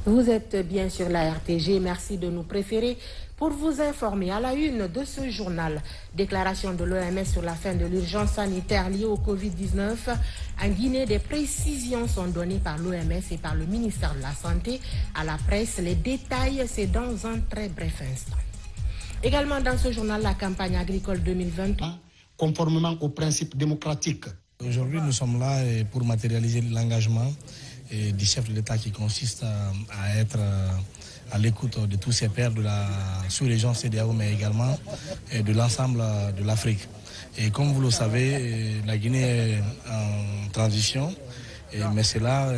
Vous êtes bien sur la RTG, merci de nous préférer. Pour vous informer, à la une de ce journal, déclaration de l'OMS sur la fin de l'urgence sanitaire liée au Covid-19. En Guinée, des précisions sont données par l'OMS et par le ministère de la Santé à la presse. Les détails, c'est dans un très bref instant. Également dans ce journal, la campagne agricole 2023. Conformément aux principes démocratiques. Aujourd'hui, nous sommes là pour matérialiser l'engagement du chef de l'État qui consiste à être à l'écoute de tous ses pairs de la sous-région CEDEAO, mais également de l'ensemble de l'Afrique. Et comme vous le savez, la Guinée est en transition, mais cela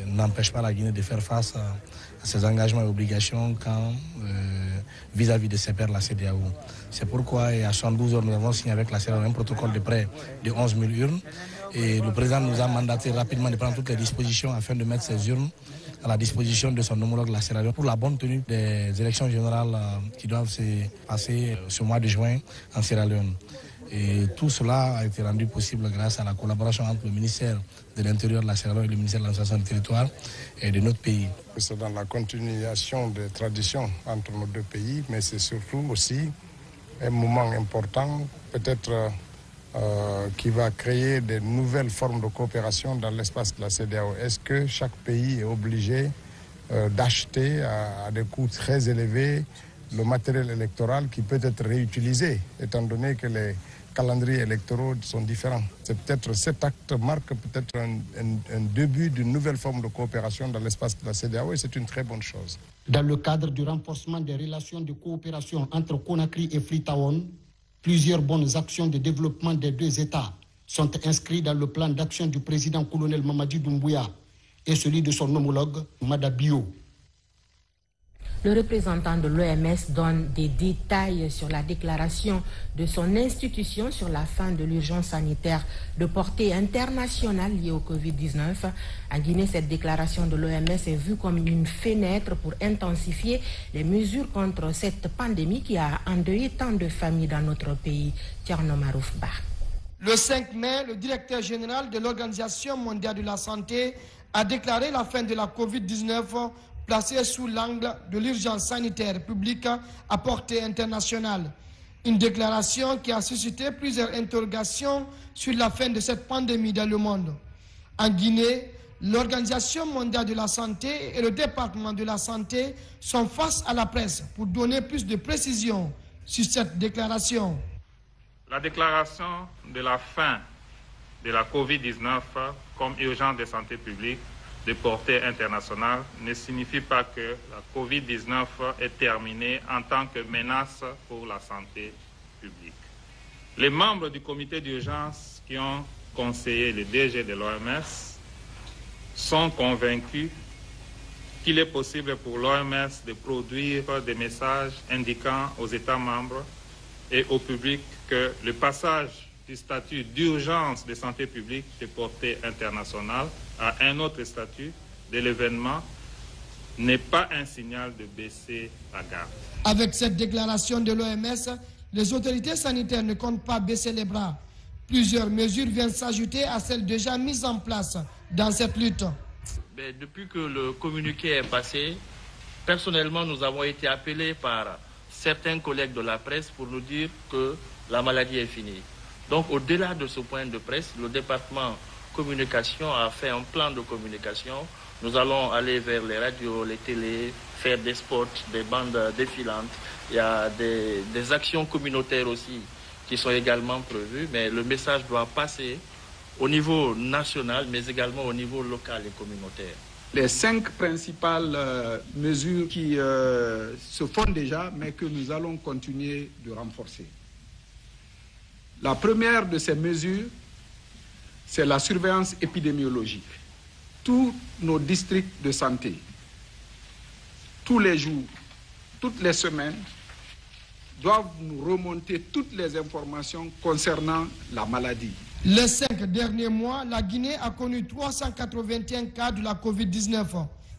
n'empêche pas la Guinée de faire face à ses engagements et obligations vis-à-vis de ses pairs de la CEDEAO. C'est pourquoi, à 72 heures, nous avons signé avec la CEDEAO un protocole de prêt de 11 000 urnes. Et le président nous a mandaté rapidement de prendre toutes les dispositions afin de mettre ces urnes à la disposition de son homologue, la Sierra Leone, pour la bonne tenue des élections générales qui doivent se passer ce mois de juin en Sierra Leone. Et tout cela a été rendu possible grâce à la collaboration entre le ministère de l'Intérieur de la Sierra Leone et le ministère de l'Administration du Territoire et de notre pays. C'est dans la continuation des traditions entre nos deux pays, mais c'est surtout aussi un moment important, peut-être qui va créer de nouvelles formes de coopération dans l'espace de la CEDEAO. Est-ce que chaque pays est obligé d'acheter à des coûts très élevés le matériel électoral qui peut être réutilisé, étant donné que les calendriers électoraux sont différents? C'est peut-être cet acte marque peut-être un début d'une nouvelle forme de coopération dans l'espace de la CEDEAO et c'est une très bonne chose. Dans le cadre du renforcement des relations de coopération entre Conakry et Freetown, plusieurs bonnes actions de développement des deux États sont inscrites dans le plan d'action du président colonel Mamadi Doumbouya et celui de son homologue Madabio. Le représentant de l'OMS donne des détails sur la déclaration de son institution sur la fin de l'urgence sanitaire de portée internationale liée au Covid-19. En Guinée, cette déclaration de l'OMS est vue comme une fenêtre pour intensifier les mesures contre cette pandémie qui a endeuillé tant de familles dans notre pays. Tierno Marouf Ba. Le 5 mai, le directeur général de l'Organisation mondiale de la santé a déclaré la fin de la Covid-19 placée sous l'angle de l'urgence sanitaire publique à portée internationale. Une déclaration qui a suscité plusieurs interrogations sur la fin de cette pandémie dans le monde. En Guinée, l'Organisation mondiale de la santé et le département de la santé sont face à la presse pour donner plus de précisions sur cette déclaration. La déclaration de la fin de la Covid-19 comme urgence de santé publique de portée internationale ne signifie pas que la Covid-19 est terminée en tant que menace pour la santé publique. Les membres du comité d'urgence qui ont conseillé le DG de l'OMS sont convaincus qu'il est possible pour l'OMS de produire des messages indiquant aux États membres et au public que le passage du statut d'urgence de santé publique de portée internationale à un autre statut de l'événement n'est pas un signal de baisser la garde. Avec cette déclaration de l'OMS, les autorités sanitaires ne comptent pas baisser les bras. Plusieurs mesures viennent s'ajouter à celles déjà mises en place dans cette lutte. Mais depuis que le communiqué est passé, personnellement, nous avons été appelés par certains collègues de la presse pour nous dire que la maladie est finie. Donc, au-delà de ce point de presse, le département communication a fait un plan de communication. Nous allons aller vers les radios, les télés, faire des spots, des bandes défilantes. Il y a des actions communautaires aussi qui sont également prévues, mais le message doit passer au niveau national, mais également au niveau local et communautaire. Les 5 principales mesures qui se font déjà, mais que nous allons continuer de renforcer. La première de ces mesures, c'est la surveillance épidémiologique. Tous nos districts de santé, tous les jours, toutes les semaines, doivent nous remonter toutes les informations concernant la maladie. Les 5 derniers mois, la Guinée a connu 381 cas de la Covid-19.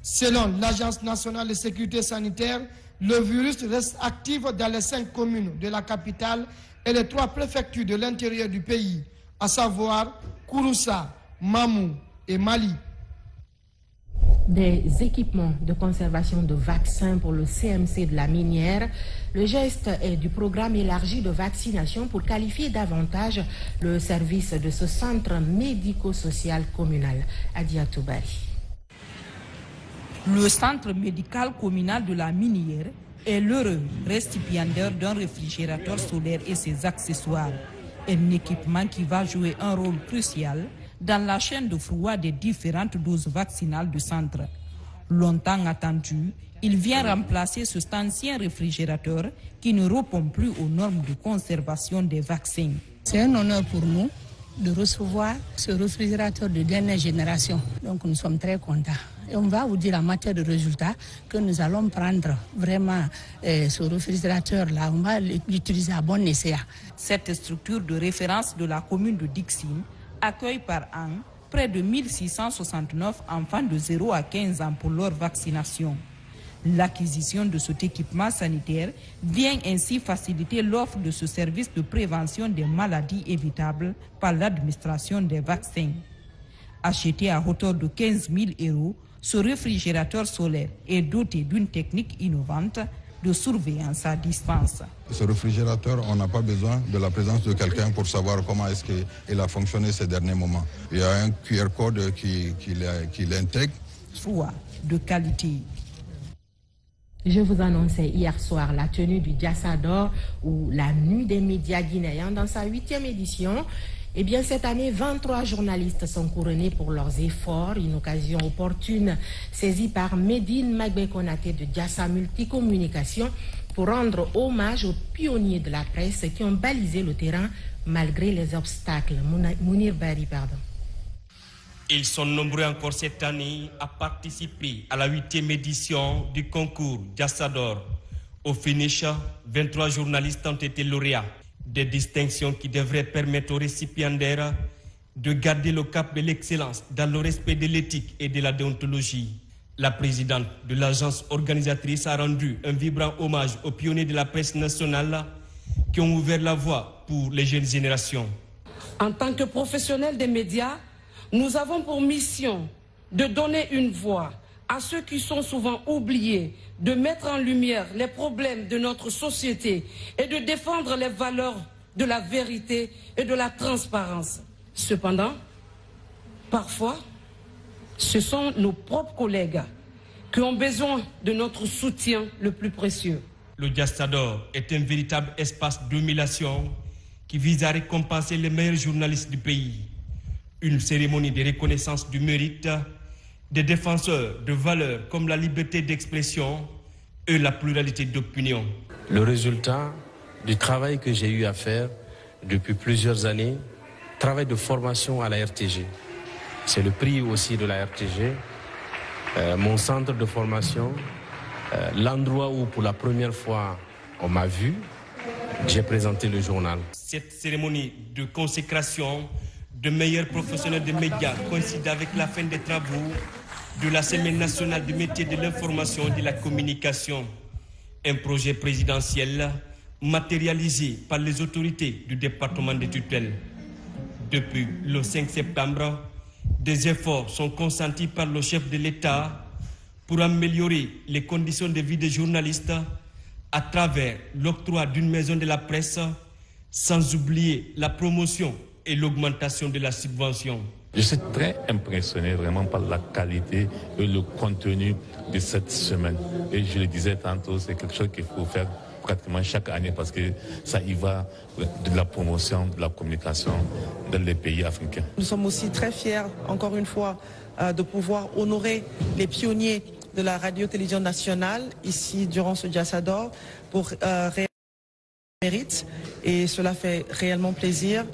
Selon l'Agence nationale de sécurité sanitaire, le virus reste actif dans les 5 communes de la capitale et les 3 préfectures de l'intérieur du pays, à savoir Kouroussa, Mamou et Mali. des équipements de conservation de vaccins pour le CMC de la Minière. Le geste est du programme élargi de vaccination pour qualifier davantage le service de ce centre médico-social communal. Adia Toubari. Le centre médical communal de la Minière est l'heureux récipiendaire d'un réfrigérateur solaire et ses accessoires. Un équipement qui va jouer un rôle crucial dans la chaîne de froid des différentes doses vaccinales du centre. Longtemps attendu, il vient remplacer cet ancien réfrigérateur qui ne répond plus aux normes de conservation des vaccins. C'est un honneur pour nous de recevoir ce réfrigérateur de dernière génération. Donc nous sommes très contents. Et on va vous dire en matière de résultats que nous allons prendre vraiment ce réfrigérateur-là, on va l'utiliser à bon escient. Cette structure de référence de la commune de Dixine accueille par an près de 1669 enfants de 0 à 15 ans pour leur vaccination. L'acquisition de cet équipement sanitaire vient ainsi faciliter l'offre de ce service de prévention des maladies évitables par l'administration des vaccins. Acheté à hauteur de 15 000 €, ce réfrigérateur solaire est doté d'une technique innovante de surveillance à distance. Ce réfrigérateur, on n'a pas besoin de la présence de quelqu'un pour savoir comment est-ce qu'il a fonctionné ces derniers moments. Il y a un QR code qui l'intègre. Froid de qualité. Je vous annonçais hier soir la tenue du Diassador ou la nuit des médias guinéens dans sa 8e édition. Eh bien, cette année, 23 journalistes sont couronnés pour leurs efforts, une occasion opportune saisie par Médine Magbe Konaté de Diassa Multicommunication pour rendre hommage aux pionniers de la presse qui ont balisé le terrain malgré les obstacles. Mounir Bari, pardon. Ils sont nombreux encore cette année à participer à la 8e édition du concours Diassador. Au finish, 23 journalistes ont été lauréats. Des distinctions qui devraient permettre aux récipiendaires de garder le cap de l'excellence dans le respect de l'éthique et de la déontologie. La présidente de l'agence organisatrice a rendu un vibrant hommage aux pionniers de la presse nationale qui ont ouvert la voie pour les jeunes générations. En tant que professionnels des médias, nous avons pour mission de donner une voix à ceux qui sont souvent oubliés, de mettre en lumière les problèmes de notre société et de défendre les valeurs de la vérité et de la transparence. Cependant, parfois, ce sont nos propres collègues qui ont besoin de notre soutien le plus précieux. Le Diassador est un véritable espace d'émulation qui vise à récompenser les meilleurs journalistes du pays. Une cérémonie de reconnaissance du mérite des défenseurs de valeurs comme la liberté d'expression et la pluralité d'opinion. Le résultat du travail que j'ai eu à faire depuis plusieurs années, travail de formation à la RTG. C'est le prix aussi de la RTG, mon centre de formation, l'endroit où pour la première fois on m'a vu, j'ai présenté le journal. Cette cérémonie de consécration de meilleurs professionnels de médias coïncide avec la fin des travaux de la Semaine nationale du métier de l'information et de la communication. Un projet présidentiel matérialisé par les autorités du département de tutelle. Depuis le 5 septembre, des efforts sont consentis par le chef de l'État pour améliorer les conditions de vie des journalistes à travers l'octroi d'une maison de la presse, sans oublier la promotion et l'augmentation de la subvention. Je suis très impressionné vraiment par la qualité et le contenu de cette semaine. Et je le disais tantôt, c'est quelque chose qu'il faut faire pratiquement chaque année parce que ça y va de la promotion, de la communication dans les pays africains. Nous sommes aussi très fiers, encore une fois, de pouvoir honorer les pionniers de la radio-télévision nationale ici durant ce Diassador pour mérite. Et cela fait réellement plaisir.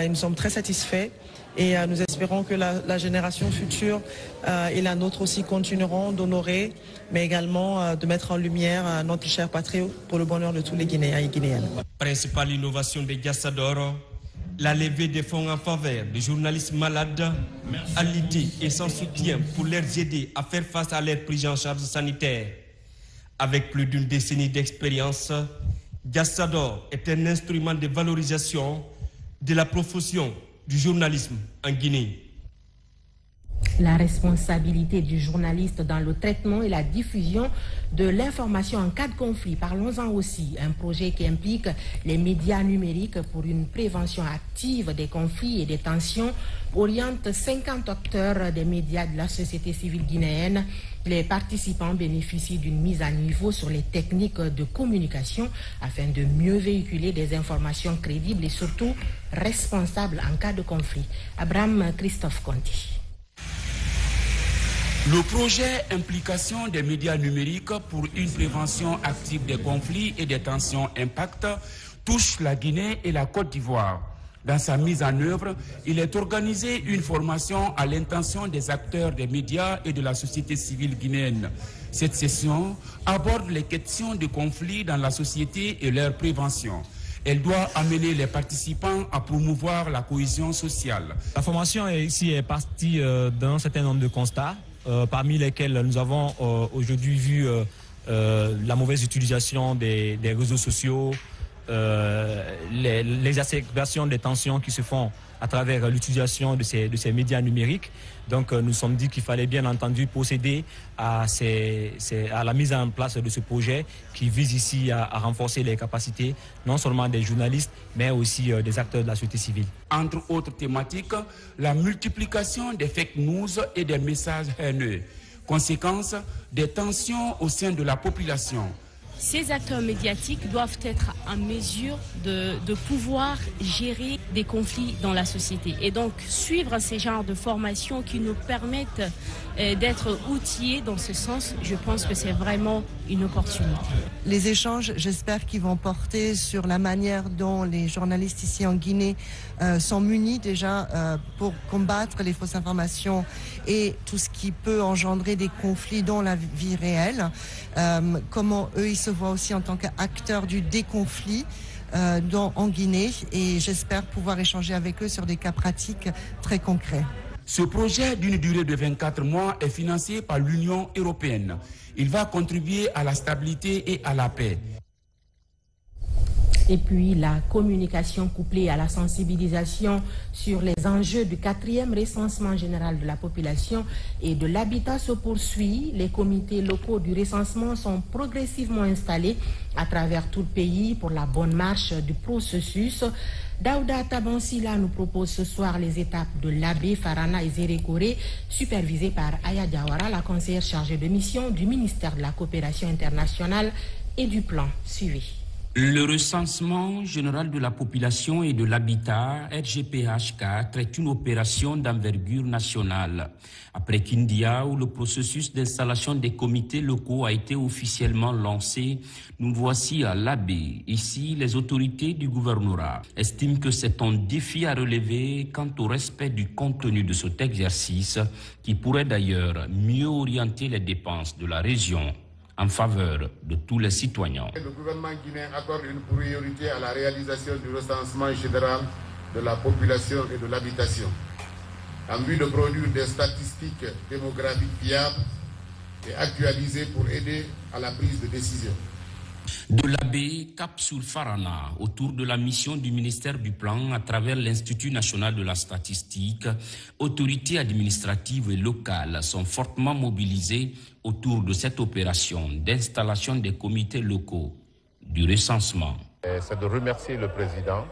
Et nous sommes très satisfaits. Et nous espérons que la génération future et la nôtre aussi continueront d'honorer, mais également de mettre en lumière notre cher patrie pour le bonheur de tous les Guinéens et Guinéennes. Principale innovation des Diassador, la levée des fonds en faveur des journalistes malades, alités et sans soutien pour les aider à faire face à leur prise en charge sanitaire. Avec plus d'une décennie d'expérience, Diassador est un instrument de valorisation de la profession du journalisme en Guinée. La responsabilité du journaliste dans le traitement et la diffusion de l'information en cas de conflit. Parlons-en aussi. Un projet qui implique les médias numériques pour une prévention active des conflits et des tensions oriente 50 acteurs des médias de la société civile guinéenne. Les participants bénéficient d'une mise à niveau sur les techniques de communication afin de mieux véhiculer des informations crédibles et surtout responsables en cas de conflit. Abraham Christophe Conti. Le projet Implication des médias numériques pour une prévention active des conflits et des tensions Impact touche la Guinée et la Côte d'Ivoire. Dans sa mise en œuvre, il est organisé une formation à l'intention des acteurs des médias et de la société civile guinéenne. Cette session aborde les questions de conflits dans la société et leur prévention. Elle doit amener les participants à promouvoir la cohésion sociale. La formation ici est partie d'un certain nombre de constats, parmi lesquels nous avons aujourd'hui vu la mauvaise utilisation des réseaux sociaux, l'exacerbation des tensions qui se font à travers l'utilisation de ces médias numériques. Donc nous sommes dit qu'il fallait bien entendu procéder à la mise en place de ce projet qui vise ici à renforcer les capacités non seulement des journalistes mais aussi des acteurs de la société civile. Entre autres thématiques, la multiplication des fake news et des messages haineux, conséquence des tensions au sein de la population. Ces acteurs médiatiques doivent être en mesure de pouvoir gérer des conflits dans la société. Et donc, suivre ces genres de formations qui nous permettent d'être outillés dans ce sens, je pense que c'est vraiment une opportunité. Les échanges, j'espère qu'ils vont porter sur la manière dont les journalistes ici en Guinée sont munis déjà pour combattre les fausses informations et tout ce qui peut engendrer des conflits dans la vie réelle. Comment eux, ils se voient aussi en tant qu'acteurs du déconflit en Guinée, et j'espère pouvoir échanger avec eux sur des cas pratiques très concrets. Ce projet d'une durée de 24 mois est financé par l'Union européenne. Il va contribuer à la stabilité et à la paix. Et puis la communication couplée à la sensibilisation sur les enjeux du 4e recensement général de la population et de l'habitat se poursuit. Les comités locaux du recensement sont progressivement installés à travers tout le pays pour la bonne marche du processus. Daouda Tabansila nous propose ce soir les étapes de l'Abbé, Farana et Zérékoré, supervisées par Aya Diawara, la conseillère chargée de mission du ministère de la Coopération internationale et du Plan. Suivez. Le recensement général de la population et de l'habitat, RGPH4, est une opération d'envergure nationale. Après Kindia, où le processus d'installation des comités locaux a été officiellement lancé, nous voici à l'Abbé. Ici, les autorités du gouvernorat estiment que c'est un défi à relever quant au respect du contenu de cet exercice, qui pourrait d'ailleurs mieux orienter les dépenses de la région en faveur de tous les citoyens. Le gouvernement guinéen accorde une priorité à la réalisation du recensement général de la population et de l'habitation, en vue de produire des statistiques démographiques fiables et actualisées pour aider à la prise de décision. De l'Abbé, cap sur Farana, autour de la mission du ministère du Plan à travers l'Institut national de la statistique, autorités administratives et locales sont fortement mobilisées autour de cette opération d'installation des comités locaux du recensement. C'est de remercier le président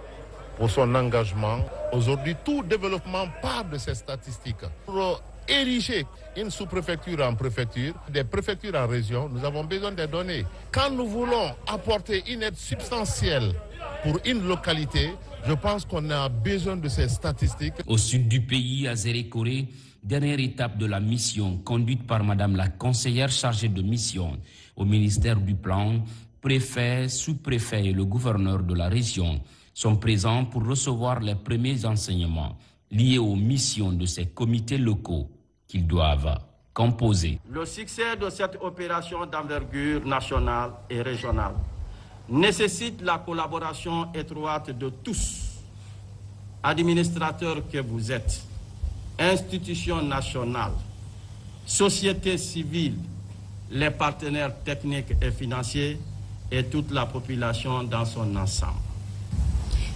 pour son engagement. Aujourd'hui, tout développement part de ces statistiques. Pour ériger une sous-préfecture en préfecture, des préfectures en région, nous avons besoin des données. Quand nous voulons apporter une aide substantielle pour une localité, je pense qu'on a besoin de ces statistiques. Au sud du pays, à Zérékoré, dernière étape de la mission conduite par Madame la conseillère chargée de mission au ministère du Plan, préfet, sous-préfet et le gouverneur de la région sont présents pour recevoir les premiers enseignements liés aux missions de ces comités locaux qu'ils doivent composer. Le succès de cette opération d'envergure nationale et régionale nécessite la collaboration étroite de tous, administrateurs que vous êtes, institutions nationales, société civile, les partenaires techniques et financiers et toute la population dans son ensemble.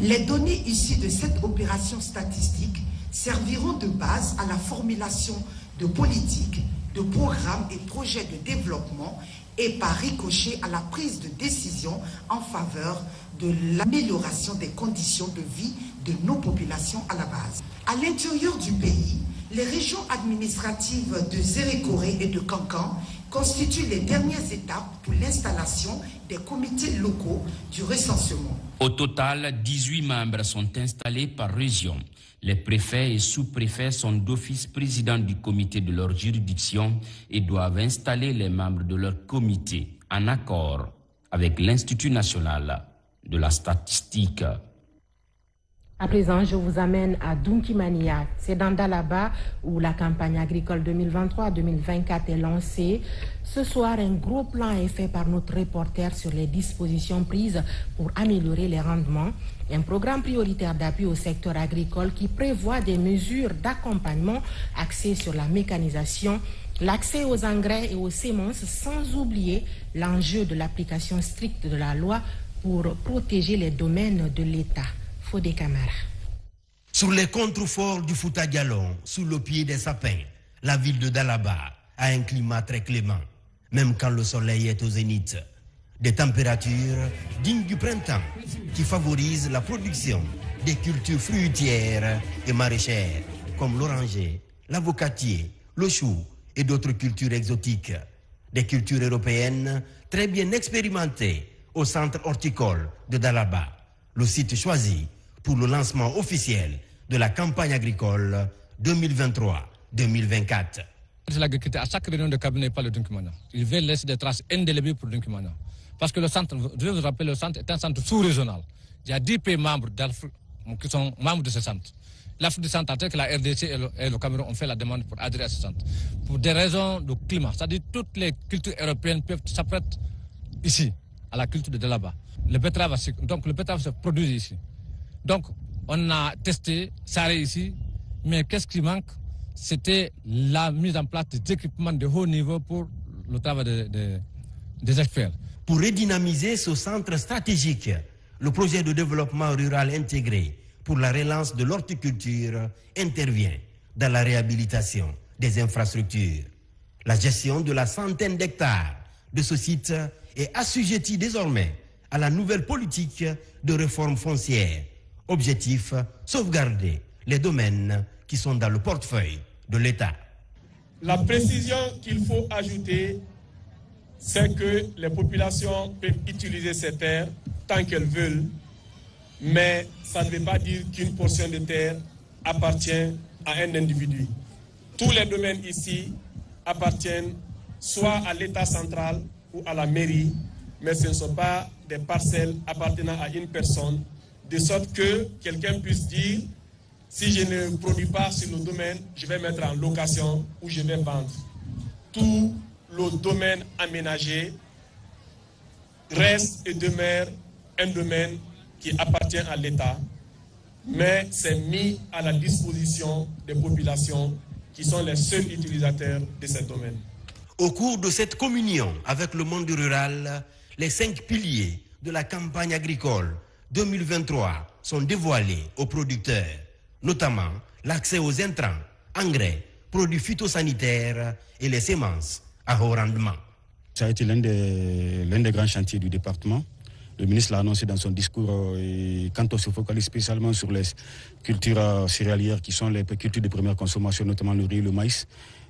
Les données issues de cette opération statistique serviront de base à la formulation de politique, de programmes et projets de développement et par ricochet à la prise de décision en faveur de l'amélioration des conditions de vie de nos populations à la base. À l'intérieur du pays, les régions administratives de Zérékoré et de Kankan constituent les dernières étapes pour l'installation des comités locaux du recensement. Au total, 18 membres sont installés par région. Les préfets et sous-préfets sont d'office présidents du comité de leur juridiction et doivent installer les membres de leur comité en accord avec l'Institut national de la statistique. À présent, je vous amène à Dunkimania. C'est dans Dalaba où la campagne agricole 2023-2024 est lancée. Ce soir, un gros plan est fait par notre reporter sur les dispositions prises pour améliorer les rendements. Un programme prioritaire d'appui au secteur agricole qui prévoit des mesures d'accompagnement axées sur la mécanisation, l'accès aux engrais et aux semences, sans oublier l'enjeu de l'application stricte de la loi pour protéger les domaines de l'État. Fodé Camara. Sur les contreforts du Fouta Djallon, sous le pied des sapins, la ville de Dalaba a un climat très clément, même quand le soleil est au zénith. Des températures dignes du printemps qui favorisent la production des cultures fruitières et maraîchères comme l'oranger, l'avocatier, le chou et d'autres cultures exotiques. Des cultures européennes très bien expérimentées au centre horticole de Dalaba, le site choisi pour le lancement officiel de la campagne agricole 2023-2024. L'agriculteur, à chaque réunion de cabinet, parle de Dunkimana. Il veut laisser des traces indélébiles pour Dunkimana. Parce que le centre, je vais vous rappeler, le centre est un centre sous-régional. Il y a 10 pays membres d'Afrique qui sont membres de ce centre. L'Afrique du centre, que la RDC et le Cameroun ont fait la demande pour adhérer à ce centre. Pour des raisons de climat. C'est-à-dire que toutes les cultures européennes peuvent s'apprêter ici, à la culture de Dalaba. Le betterave se produit ici. Donc, on a testé, ça ici, mais qu'est-ce qui manque? C'était la mise en place des équipements de haut niveau pour le travail des experts. Pour redynamiser ce centre stratégique, le projet de développement rural intégré pour la relance de l'horticulture intervient dans la réhabilitation des infrastructures. La gestion de la centaine d'hectares de ce site est assujettie désormais à la nouvelle politique de réforme foncière. Objectif, sauvegarder les domaines qui sont dans le portefeuille de l'État. La précision qu'il faut ajouter, c'est que les populations peuvent utiliser ces terres tant qu'elles veulent, mais ça ne veut pas dire qu'une portion de terre appartient à un individu. Tous les domaines ici appartiennent soit à l'État central ou à la mairie, mais ce ne sont pas des parcelles appartenant à une personne, de sorte que quelqu'un puisse dire, si je ne produis pas sur le domaine, je vais mettre en location ou je vais vendre. Tout le domaine aménagé reste et demeure un domaine qui appartient à l'État, mais c'est mis à la disposition des populations qui sont les seuls utilisateurs de ce domaine. Au cours de cette communion avec le monde rural, les 5 piliers de la campagne agricole 2023 sont dévoilés aux producteurs, notamment l'accès aux intrants, engrais, produits phytosanitaires et les semences à haut rendement. Ça a été l'un des grands chantiers du département. Le ministre l'a annoncé dans son discours et quand on se focalise spécialement sur les cultures céréalières qui sont les cultures de première consommation, notamment le riz et le maïs.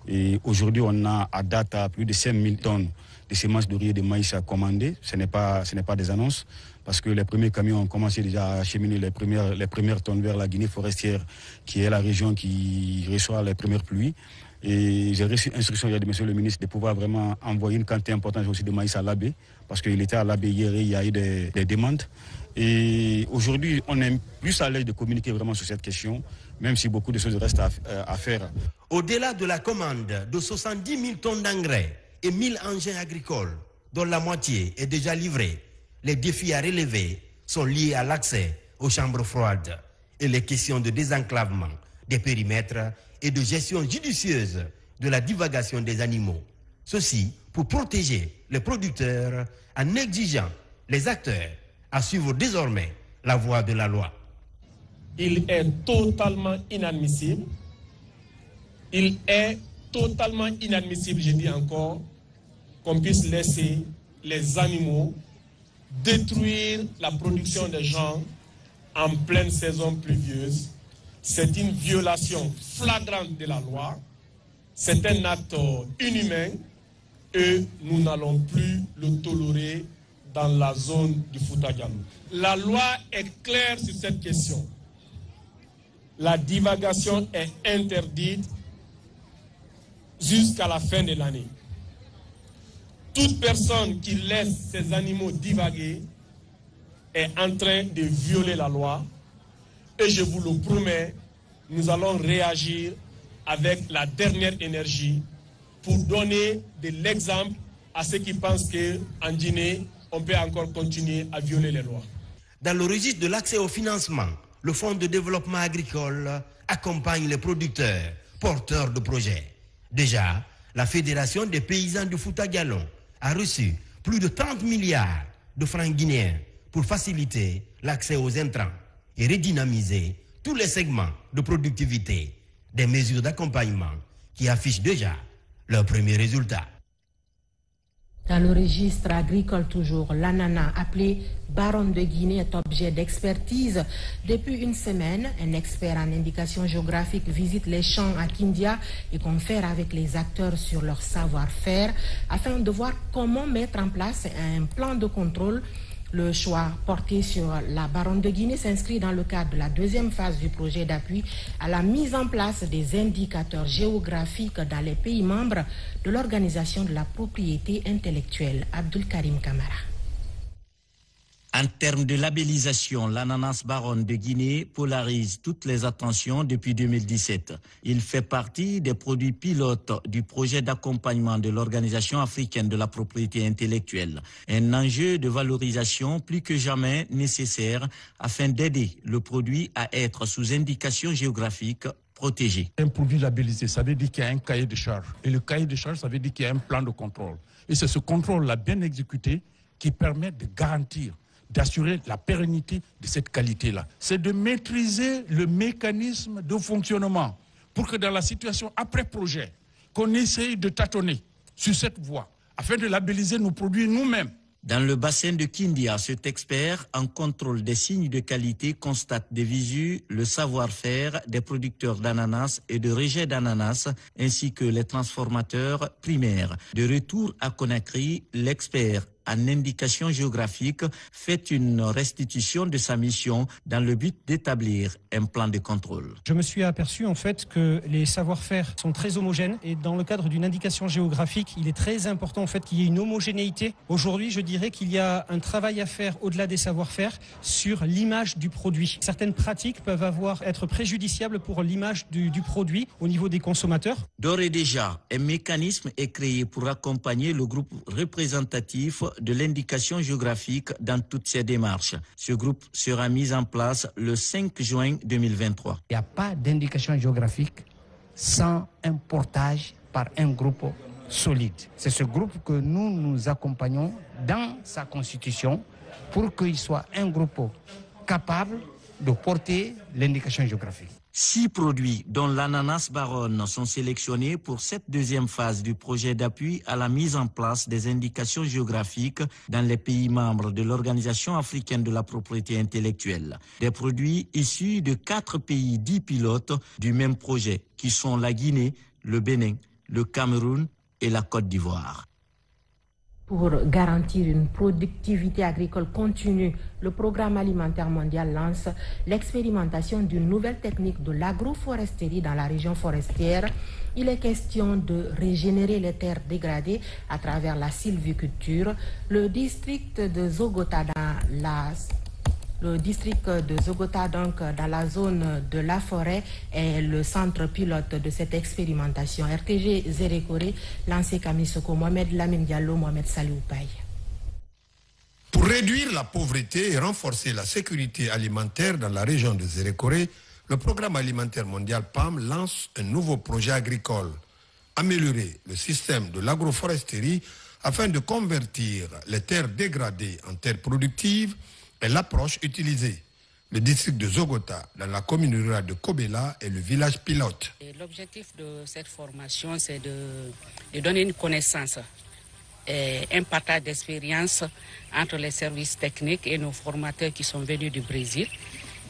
Et aujourd'hui, on a à date plus de 5000 tonnes de semences de riz et de maïs à commander. Ce n'est pas des annonces parce que les premiers camions ont commencé déjà à acheminer les premières tonnes vers la Guinée forestière qui est la région qui reçoit les premières pluies. Et j'ai reçu instruction hier de monsieur le ministre de pouvoir vraiment envoyer une quantité importante aussi de maïs à l'Abbé parce qu'il était à l'Abbé hier et il y a eu des demandes. Et aujourd'hui, on est plus à l'aise de communiquer vraiment sur cette question, même si beaucoup de choses restent à faire. Au-delà de la commande de 70 000 tonnes d'engrais et 1000 engins agricoles, dont la moitié est déjà livrée, les défis à relever sont liés à l'accès aux chambres froides et les questions de désenclavement des périmètres et de gestion judicieuse de la divagation des animaux. Ceci pour protéger les producteurs en exigeant les acteurs à suivre désormais la voie de la loi. Il est totalement inadmissible, il est totalement inadmissible, je dis encore, qu'on puisse laisser les animaux détruire la production des gens en pleine saison pluvieuse. C'est une violation flagrante de la loi. C'est un acte inhumain et nous n'allons plus le tolérer dans la zone du Fouta Djallon. La loi est claire sur cette question. La divagation est interdite jusqu'à la fin de l'année. Toute personne qui laisse ces animaux divaguer est en train de violer la loi. Et je vous le promets, nous allons réagir avec la dernière énergie pour donner de l'exemple à ceux qui pensent qu'en Guinée, on peut encore continuer à violer les lois. Dans le registre de l'accès au financement, le Fonds de développement agricole accompagne les producteurs, porteurs de projets. Déjà, la Fédération des paysans du Fouta Djallon a reçu plus de 30 milliards de francs guinéens pour faciliter l'accès aux intrants et redynamiser tous les segments de productivité, des mesures d'accompagnement qui affichent déjà leurs premiers résultats. Dans le registre agricole toujours, l'ananas appelé Baronne de Guinée est objet d'expertise. Depuis une semaine, un expert en indication géographique visite les champs à Kindia et confère avec les acteurs sur leur savoir-faire afin de voir comment mettre en place un plan de contrôle. Le choix porté sur la Baronne de Guinée s'inscrit dans le cadre de la deuxième phase du projet d'appui à la mise en place des indicateurs géographiques dans les pays membres de l'Organisation de la propriété intellectuelle. Abdul Karim Kamara. En termes de labellisation, l'ananas Baronne de Guinée polarise toutes les attentions depuis 2017. Il fait partie des produits pilotes du projet d'accompagnement de l'Organisation africaine de la propriété intellectuelle. Un enjeu de valorisation plus que jamais nécessaire afin d'aider le produit à être sous indication géographique protégée. Un produit labellisé, ça veut dire qu'il y a un cahier de charges. Et le cahier de charges, ça veut dire qu'il y a un plan de contrôle. Et c'est ce contrôle-là bien exécuté qui permet de garantir, d'assurer la pérennité de cette qualité-là. C'est de maîtriser le mécanisme de fonctionnement pour que dans la situation après projet, qu'on essaye de tâtonner sur cette voie afin de labelliser nos produits nous-mêmes. Dans le bassin de Kindia, cet expert en contrôle des signes de qualité constate de visu le savoir-faire des producteurs d'ananas et de rejets d'ananas ainsi que les transformateurs primaires. De retour à Conakry, l'expert en indication géographique fait une restitution de sa mission dans le but d'établir un plan de contrôle. Je me suis aperçu en fait que les savoir-faire sont très homogènes et dans le cadre d'une indication géographique, il est très important en fait qu'il y ait une homogénéité. Aujourd'hui, je dirais qu'il y a un travail à faire au-delà des savoir-faire sur l'image du produit. Certaines pratiques peuvent être préjudiciables pour l'image du produit au niveau des consommateurs. D'ores et déjà, un mécanisme est créé pour accompagner le groupe représentatif de l'indication géographique dans toutes ces démarches. Ce groupe sera mis en place le 5 juin 2023. Il n'y a pas d'indication géographique sans un portage par un groupe solide. C'est ce groupe que nous accompagnons dans sa constitution pour qu'il soit un groupe capable de porter l'indication géographique. 6 produits, dont l'ananas Baronne, sont sélectionnés pour cette deuxième phase du projet d'appui à la mise en place des indications géographiques dans les pays membres de l'Organisation africaine de la propriété intellectuelle. Des produits issus de 4 pays dits pilotes du même projet, qui sont la Guinée, le Bénin, le Cameroun et la Côte d'Ivoire. Pour garantir une productivité agricole continue, le Programme alimentaire mondial lance l'expérimentation d'une nouvelle technique de l'agroforesterie dans la région forestière. Il est question de régénérer les terres dégradées à travers la sylviculture. Le district de Zogota donc, dans la zone de la forêt est le centre pilote de cette expérimentation. RTG Zérékoré, lancé Kamisoko, Mohamed Lamine Diallo, Mohamed Saliou Paye. Pour réduire la pauvreté et renforcer la sécurité alimentaire dans la région de Zérékoré, le Programme alimentaire mondial PAM lance un nouveau projet agricole. Améliorer le système de l'agroforesterie afin de convertir les terres dégradées en terres productives est l'approche utilisée. Le district de Zogota, dans la commune rurale de Kobela, est le village pilote. L'objectif de cette formation, c'est de donner une connaissance et un partage d'expérience entre les services techniques et nos formateurs qui sont venus du Brésil.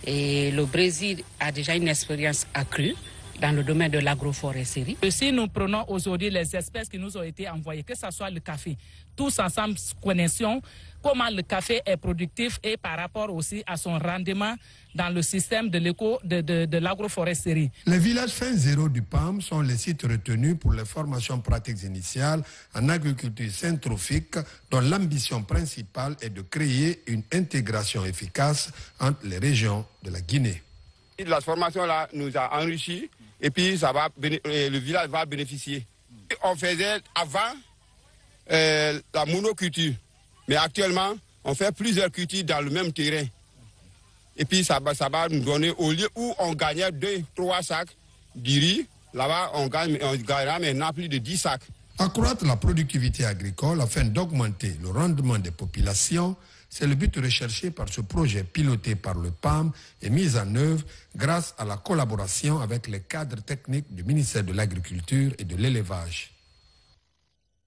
Et le Brésil a déjà une expérience accrue dans le domaine de l'agroforesterie. Si nous prenons aujourd'hui les espèces qui nous ont été envoyées, que ce soit le café, tous ensemble connaissons comment le café est productif et par rapport aussi à son rendement dans le système de l'agroforesterie. Les villages fin zéro du PAM sont les sites retenus pour les formations pratiques initiales en agriculture syntrophique dont l'ambition principale est de créer une intégration efficace entre les régions de la Guinée. La formation là nous a enrichis et puis le village va bénéficier. On faisait avant la monoculture, mais actuellement on fait plusieurs cultures dans le même terrain. Et puis ça va nous donner, au lieu où on gagnait 2-3 sacs de riz, là-bas on gagnera maintenant plus de 10 sacs. Accroître la productivité agricole afin d'augmenter le rendement des populations, c'est le but recherché par ce projet piloté par le PAM et mis en œuvre grâce à la collaboration avec les cadres techniques du ministère de l'Agriculture et de l'Élevage.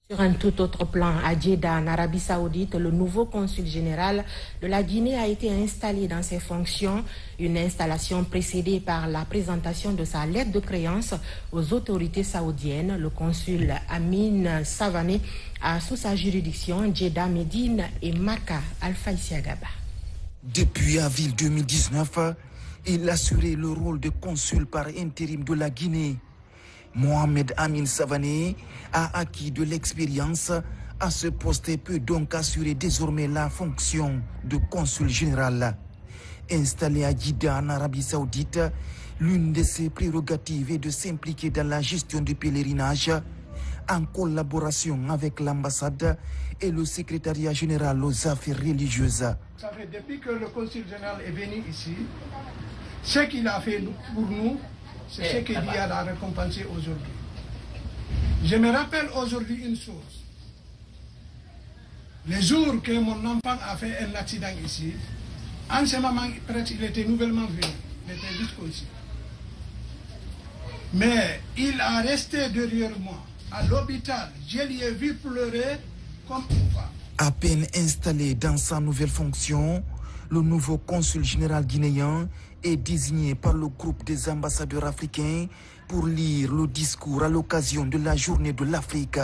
Sur un tout autre plan, à Jeddah, en Arabie Saoudite, le nouveau consul général de la Guinée a été installé dans ses fonctions. Une installation précédée par la présentation de sa lettre de créance aux autorités saoudiennes. Le consul Amin Savané a sous sa juridiction Jeddah, Médine et Maka Alpha-Isiagaba. Depuis avril 2019, il assurait le rôle de consul par intérim de la Guinée. Mohamed Amin Savané a acquis de l'expérience à ce poste et peut donc assurer désormais la fonction de consul général. Installé à Jeddah en Arabie Saoudite, l'une de ses prérogatives est de s'impliquer dans la gestion du pèlerinage en collaboration avec l'ambassade et le secrétariat général aux affaires religieuses. Ça fait depuis que le consul général est venu ici, ce qu'il a fait pour nous, c'est ce qu'il y a à récompenser aujourd'hui. Je me rappelle aujourd'hui une chose. Le jour que mon enfant a fait un accident ici, en ce moment, il était nouvellement venu. Il était jusqu'au-ci. Mais il a resté derrière moi. À l'hôpital, je l'ai vu pleurer comme une femme. À peine installé dans sa nouvelle fonction, le nouveau consul général guinéen est désigné par le groupe des ambassadeurs africains pour lire le discours à l'occasion de la journée de l'Afrique.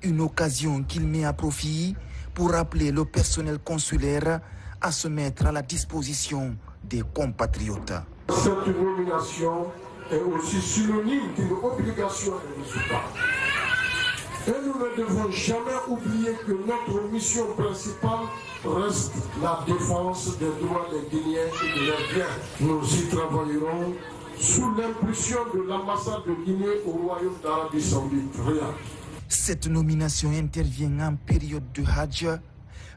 Une occasion qu'il met à profit pour appeler le personnel consulaire à se mettre à la disposition des compatriotes. Cette nomination est aussi synonyme d'une obligation de résultat. Et nous ne devons jamais oublier que notre mission principale reste la défense des droits des Guinéens et de leurs biens. Nous y travaillerons sous l'impulsion de l'ambassade de Guinée au Royaume d'Arabie Saoudite. Cette nomination intervient en période de Hajj.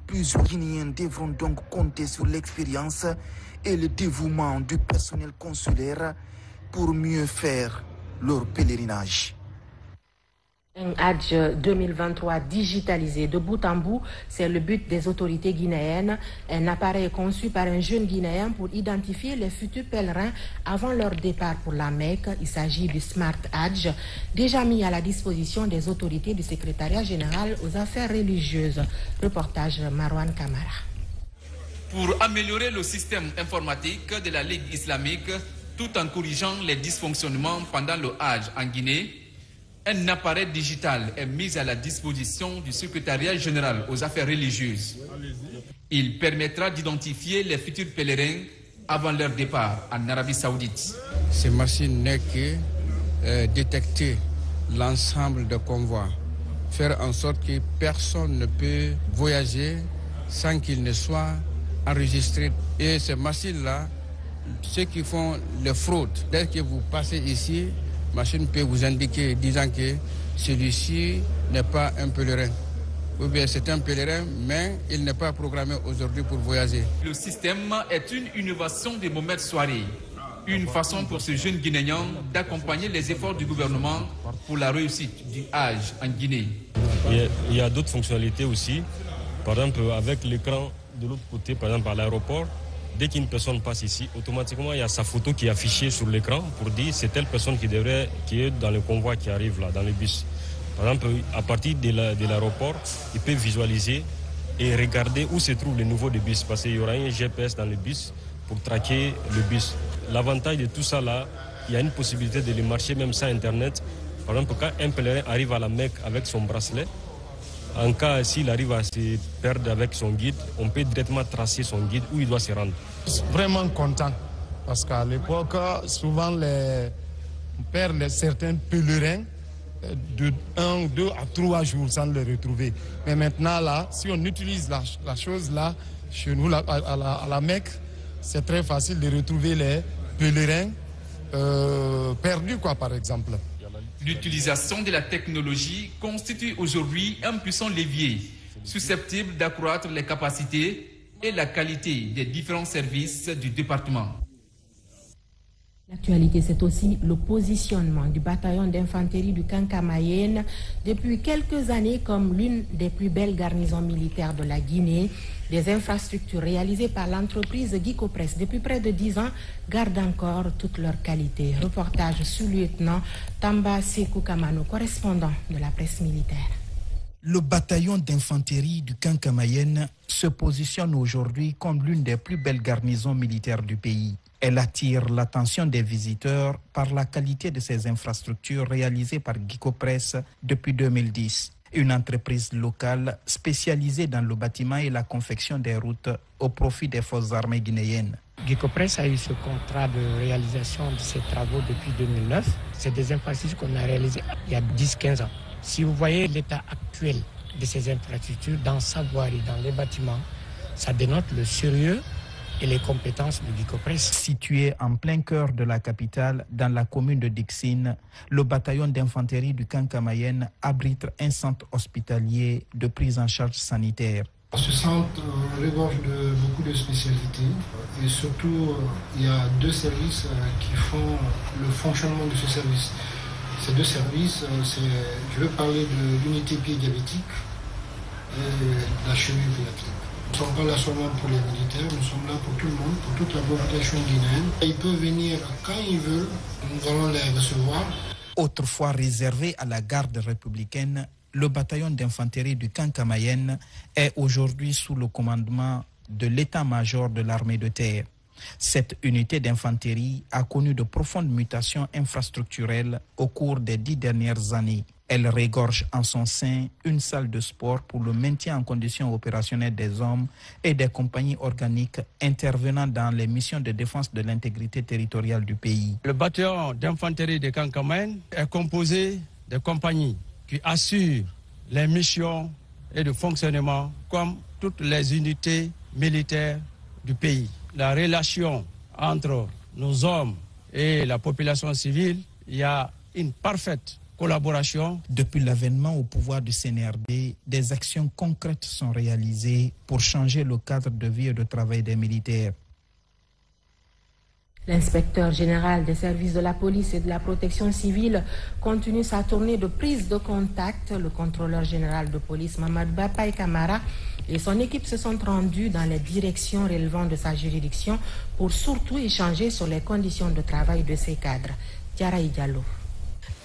Plusieurs Guinéens devront donc compter sur l'expérience et le dévouement du personnel consulaire pour mieux faire leur pèlerinage. Un Hajj 2023 digitalisé de bout en bout, c'est le but des autorités guinéennes. Un appareil conçu par un jeune Guinéen pour identifier les futurs pèlerins avant leur départ pour la Mecque. Il s'agit du Smart Hajj, déjà mis à la disposition des autorités du secrétariat général aux affaires religieuses. Reportage Marwan Kamara. Pour améliorer le système informatique de la Ligue islamique, tout en corrigeant les dysfonctionnements pendant le Hajj en Guinée, un appareil digital est mis à la disposition du secrétariat général aux affaires religieuses. Il permettra d'identifier les futurs pèlerins avant leur départ en Arabie Saoudite. Ces machines n'est que détecter l'ensemble des convois, faire en sorte que personne ne peut voyager sans qu'il ne soit enregistré. Et ces machines-là, ceux qui font les fraudes, dès que vous passez ici, la machine peut vous indiquer disant que celui-ci n'est pas un pèlerin. Ou bien c'est un pèlerin, mais il n'est pas programmé aujourd'hui pour voyager. Le système est une innovation de Mohamed Souaré. Une façon pour ce jeune Guinéen d'accompagner les efforts du gouvernement pour la réussite du Hajj en Guinée. Il y a d'autres fonctionnalités aussi. Par exemple, avec l'écran de l'autre côté, par exemple à l'aéroport, dès qu'une personne passe ici, automatiquement, il y a sa photo qui est affichée sur l'écran pour dire c'est telle personne qui est dans le convoi qui arrive là, dans le bus. Par exemple, à partir de l'aéroport, ils peuvent visualiser et regarder où se trouve le niveau de bus, parce qu'il y aura un GPS dans le bus pour traquer le bus. L'avantage de tout ça là, il y a une possibilité de le marcher même sans Internet. Par exemple, quand un pèlerin arrive à la Mecque avec son bracelet, en cas s'il arrive à se perdre avec son guide, on peut directement tracer son guide où il doit se rendre. Vraiment content, parce qu'à l'époque, souvent on perd certains pèlerins de 1, 2 à 3 jours sans les retrouver. Mais maintenant, là, si on utilise la chose là, chez nous, à la Mecque, c'est très facile de retrouver les pèlerins perdus, quoi, par exemple. L'utilisation de la technologie constitue aujourd'hui un puissant levier susceptible d'accroître les capacités et la qualité des différents services du département. L'actualité, c'est aussi le positionnement du bataillon d'infanterie du Kanka-Mayenne depuis quelques années comme l'une des plus belles garnisons militaires de la Guinée. Des infrastructures réalisées par l'entreprise Guicopress depuis près de 10 ans gardent encore toute leur qualité. Reportage sous-lieutenant Tamba Sekou Kamano, correspondant de la presse militaire. Le bataillon d'infanterie du Kanka-Mayenne se positionne aujourd'hui comme l'une des plus belles garnisons militaires du pays. Elle attire l'attention des visiteurs par la qualité de ses infrastructures réalisées par Guicopress depuis 2010. Une entreprise locale spécialisée dans le bâtiment et la confection des routes au profit des forces armées guinéennes. Guicopress a eu ce contrat de réalisation de ces travaux depuis 2009. C'est des infrastructures qu'on a réalisées il y a 10-15 ans. Si vous voyez l'état actuel de ces infrastructures dans sa voirie, dans les bâtiments, ça dénote le sérieux et les compétences de Guicopress. Situé en plein cœur de la capitale, dans la commune de Dixine, le bataillon d'infanterie du Kanka-Mayenne abrite un centre hospitalier de prise en charge sanitaire. Ce centre regorge de beaucoup de spécialités et surtout il y a 2 services qui font le fonctionnement de ce service. Ces 2 services, je veux parler de l'unité pied diabétique et de la cheville pédiatrique. Nous ne sommes pas là seulement pour les militaires, nous sommes là pour tout le monde, pour toute la population guinéenne. Ils peuvent venir quand ils veulent, nous allons les recevoir. Autrefois réservé à la garde républicaine, le bataillon d'infanterie du Kanka-Mayenne est aujourd'hui sous le commandement de l'état-major de l'armée de terre. Cette unité d'infanterie a connu de profondes mutations infrastructurelles au cours des 10 dernières années. Elle regorge en son sein une salle de sport pour le maintien en condition opérationnelle des hommes et des compagnies organiques intervenant dans les missions de défense de l'intégrité territoriale du pays. Le bataillon d'infanterie de Kanka-Mayenne est composé de compagnies qui assurent les missions et le fonctionnement comme toutes les unités militaires du pays. La relation entre nos hommes et la population civile, il y a une parfaite collaboration. Depuis l'avènement au pouvoir du CNRD, des actions concrètes sont réalisées pour changer le cadre de vie et de travail des militaires. L'inspecteur général des services de la police et de la protection civile continue sa tournée de prise de contact. Le contrôleur général de police, Mamadou Bapay Kamara, et son équipe se sont rendus dans les directions relevant de sa juridiction pour surtout échanger sur les conditions de travail de ses cadres. Tiara Diallo.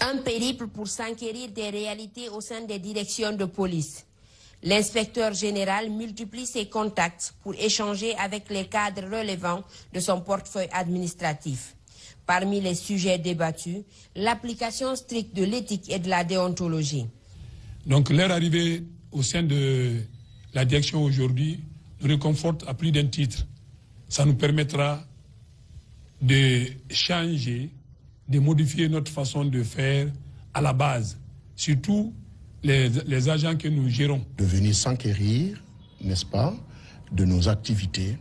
Un périple pour s'enquérir des réalités au sein des directions de police. L'inspecteur général multiplie ses contacts pour échanger avec les cadres relevant de son portefeuille administratif. Parmi les sujets débattus, l'application stricte de l'éthique et de la déontologie. Donc leur arrivée au sein de la direction aujourd'hui nous réconforte à plus d'un titre. Ça nous permettra de changer, de modifier notre façon de faire à la base, surtout les agents que nous gérons. De venir s'enquérir, n'est-ce pas, de nos activités,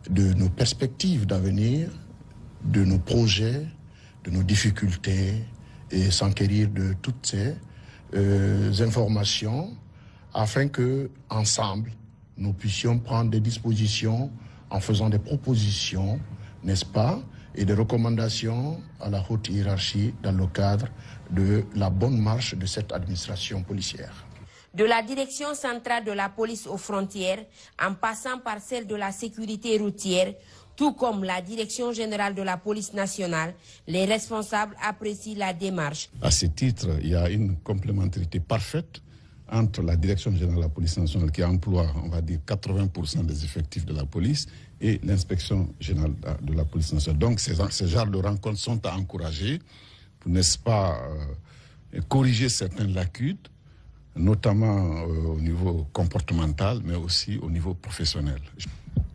de nos perspectives d'avenir, de nos projets, de nos difficultés, et s'enquérir de toutes ces informations afin que, ensemble, nous puissions prendre des dispositions en faisant des propositions, n'est-ce pas, et des recommandations à la haute hiérarchie dans le cadre de la bonne marche de cette administration policière. De la direction centrale de la police aux frontières, en passant par celle de la sécurité routière, tout comme la direction générale de la police nationale, les responsables apprécient la démarche. À ce titre, il y a une complémentarité parfaite entre la direction générale de la police nationale qui emploie, on va dire, 80% des effectifs de la police et l'inspection générale de la police nationale. Donc ces genres de rencontres sont à encourager pour, n'est-ce pas, corriger certaines lacunes, notamment au niveau comportemental, mais aussi au niveau professionnel.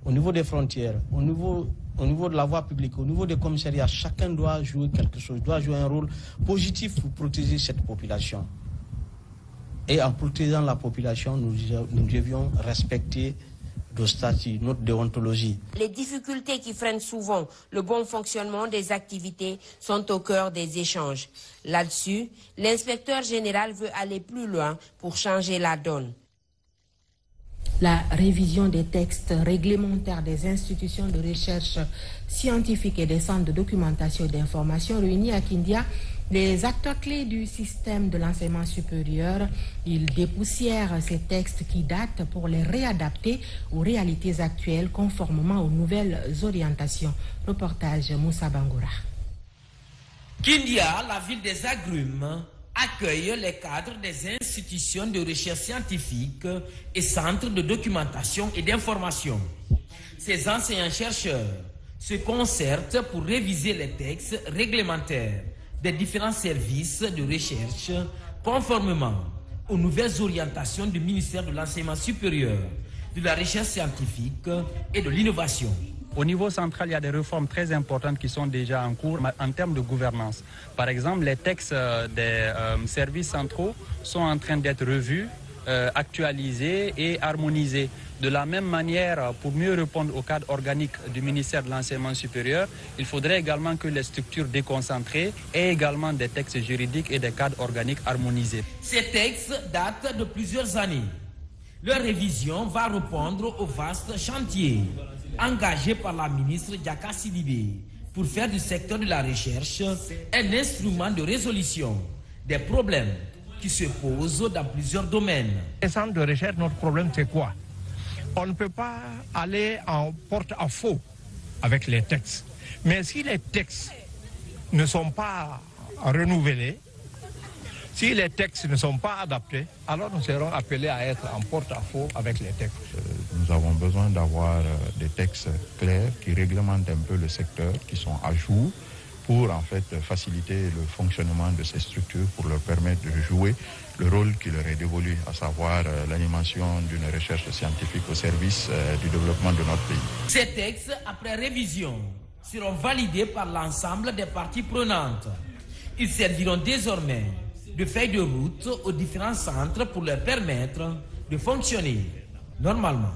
Au niveau des frontières, au niveau de la voie publique, au niveau des commissariats, chacun doit jouer quelque chose, doit jouer un rôle positif pour protéger cette population. Et en protégeant la population, nous devions respecter nos statuts, notre déontologie. Les difficultés qui freinent souvent le bon fonctionnement des activités sont au cœur des échanges. Là-dessus, l'inspecteur général veut aller plus loin pour changer la donne. La révision des textes réglementaires des institutions de recherche scientifique et des centres de documentation et d'information réunis à Kindia les acteurs clés du système de l'enseignement supérieur. Ils dépoussièrent ces textes qui datent pour les réadapter aux réalités actuelles conformément aux nouvelles orientations. Reportage Moussa Bangoura. Kindia, la ville des agrumes, accueille les cadres des institutions de recherche scientifique et centres de documentation et d'information. Ces enseignants-chercheurs se concertent pour réviser les textes réglementaires des différents services de recherche conformément aux nouvelles orientations du ministère de l'Enseignement supérieur, de la recherche scientifique et de l'innovation. Au niveau central, il y a des réformes très importantes qui sont déjà en cours en termes de gouvernance. Par exemple, les textes des services centraux sont en train d'être revus, actualisés et harmonisés. De la même manière, pour mieux répondre au cadre organique du ministère de l'Enseignement supérieur, il faudrait également que les structures déconcentrées aient également des textes juridiques et des cadres organiques harmonisés. Ces textes datent de plusieurs années. Leur révision va répondre au vaste chantier engagé par la ministre Diaka Sidibé pour faire du secteur de la recherche un instrument de résolution des problèmes qui se posent dans plusieurs domaines. Les centres de recherche, notre problème c'est quoi? On ne peut pas aller en porte-à-faux avec les textes. Mais si les textes ne sont pas renouvelés, si les textes ne sont pas adaptés, alors nous serons appelés à être en porte-à-faux avec les textes. Nous avons besoin d'avoir des textes clairs qui réglementent un peu le secteur, qui sont à jour, pour en fait faciliter le fonctionnement de ces structures, pour leur permettre de jouer le rôle qui leur est dévolu, à savoir l'animation d'une recherche scientifique au service du développement de notre pays. Ces textes, après révision, seront validés par l'ensemble des parties prenantes. Ils serviront désormais de feuille de route aux différents centres pour leur permettre de fonctionner normalement.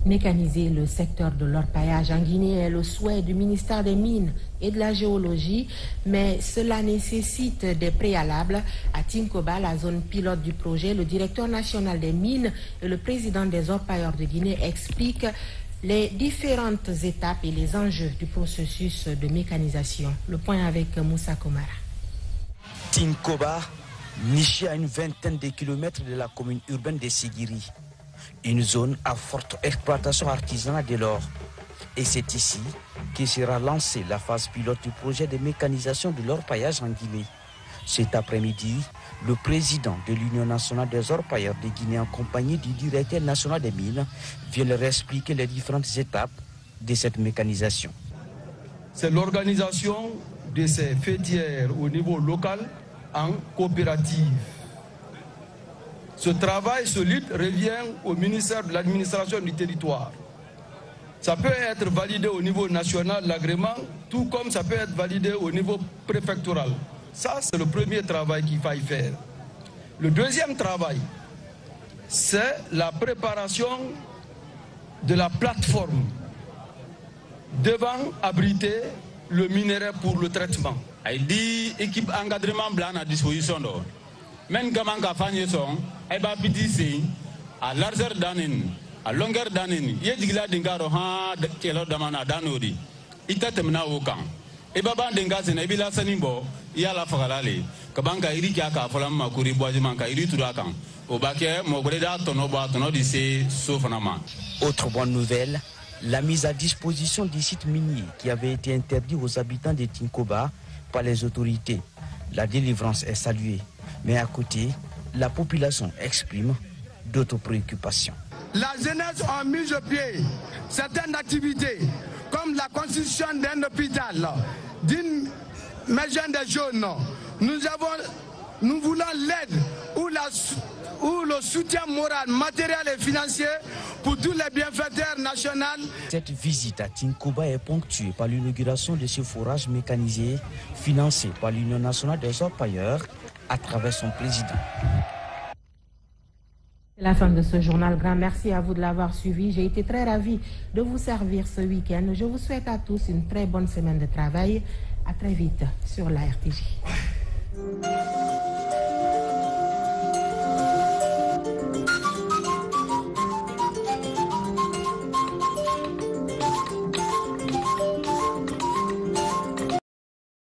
Mécaniser le secteur de l'orpaillage en Guinée est le souhait du ministère des Mines et de la Géologie, mais cela nécessite des préalables. À Tinkoba, la zone pilote du projet, le directeur national des Mines et le président des orpailleurs de Guinée expliquent les différentes étapes et les enjeux du processus de mécanisation. Le point avec Moussa Komara. Tinkoba, niché à une vingtaine de kilomètres de la commune urbaine de Sigiri. Une zone à forte exploitation artisanale de l'or. Et c'est ici que sera lancée la phase pilote du projet de mécanisation de l'orpaillage en Guinée. Cet après-midi, le président de l'Union nationale des orpailleurs de Guinée en compagnie du directeur national des mines vient leur expliquer les différentes étapes de cette mécanisation. C'est l'organisation de ces fêtières au niveau local en coopérative. Ce travail solide revient au ministère de l'administration du territoire. Ça peut être validé au niveau national, l'agrément, tout comme ça peut être validé au niveau préfectoral. Ça, c'est le premier travail qu'il faille faire. Le deuxième travail, c'est la préparation de la plateforme devant abriter le minerai pour le traitement. Il dit équipe encadrement blanc à disposition d'or. Même comment qu'a fait son, elle va pétisser à largeur d'année, à longueur d'année. Il y a des gens qui ont demandé d'année. Il t'a terminé au camp. Et baba denga c'est n'ébila sanimbo, il y a la fagalale. Autre bonne nouvelle, la mise à disposition des sites miniers qui avaient été interdits aux habitants de Tinkoba par les autorités. La délivrance est saluée, mais à côté, la population exprime d'autres préoccupations. La jeunesse a mis au pied certaines activités comme la construction d'un hôpital, d'une maison des jeunes. Nous voulons l'aide ou le soutien moral, matériel et financier pour tous les bienfaiteurs nationaux. Cette visite à Tinkoba est ponctuée par l'inauguration de ce forage mécanisé financé par l'Union nationale des orpailleurs à travers son président. C'est la fin de ce journal. Grand merci à vous de l'avoir suivi. J'ai été très ravie de vous servir ce week-end. Je vous souhaite à tous une très bonne semaine de travail. À très vite sur la RTJ.